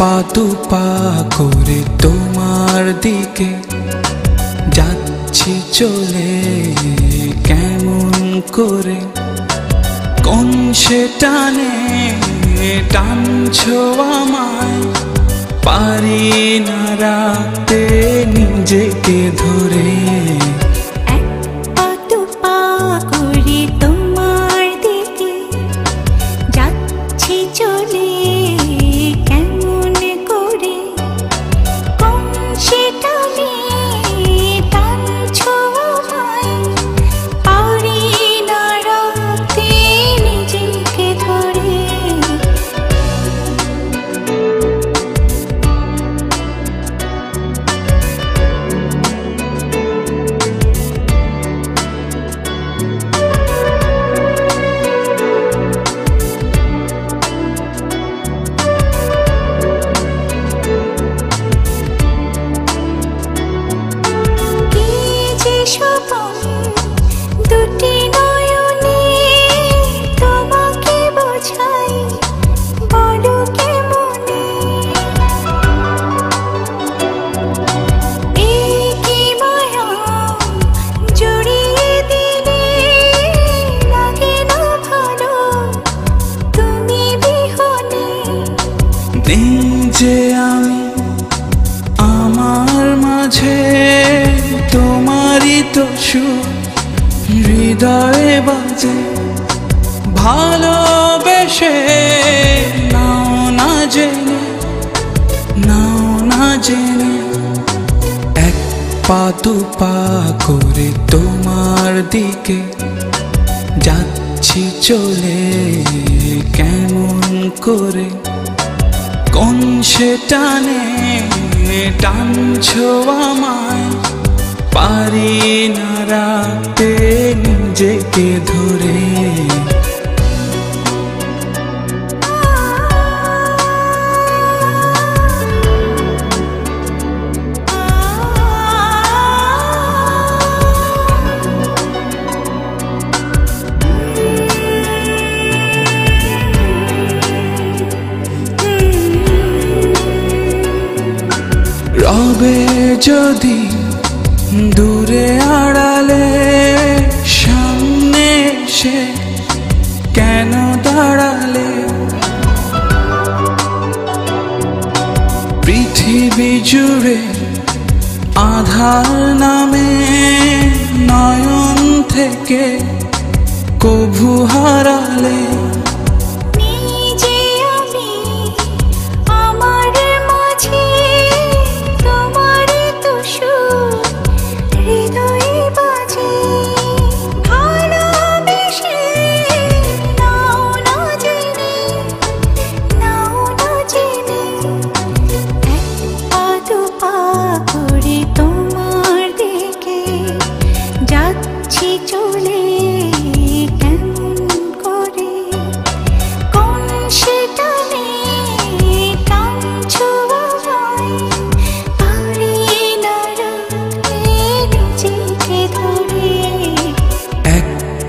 পা দু পা করে তোমার দিকে যাচ্ছি চলে, কেমন করে কোন সে টানে টানছো আমায়, পারি না রাখতে নিজেকে ধরে। যে আমি আমার মাঝে তোমারই তো সুর হৃদয়ে বাজে, ভালোবেসে নাও না জেনে, নাও না জেনে। এক পা দু পা করে তোমার দিকে যাচ্ছি চলে, কেমন করে কোন সে টানে টানছো আমায়, পারি না রাখতে নিজেকে ধরে। রবে যদি দূরে আড়ালে, সামনে এসে কেন দাঁড়ালে? পৃথিবী জুড়ে আধার নামে নয়ন থেকে কভু হারালে।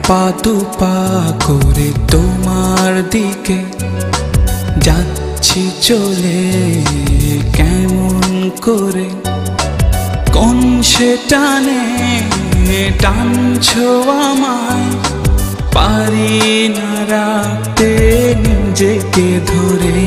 পা দু পা করে তোমার দিকে যাচ্ছি চলে, কেমন করে কোন সে টানে টানছো আমায়, পারি না রাখতে নিজেকে ধরে।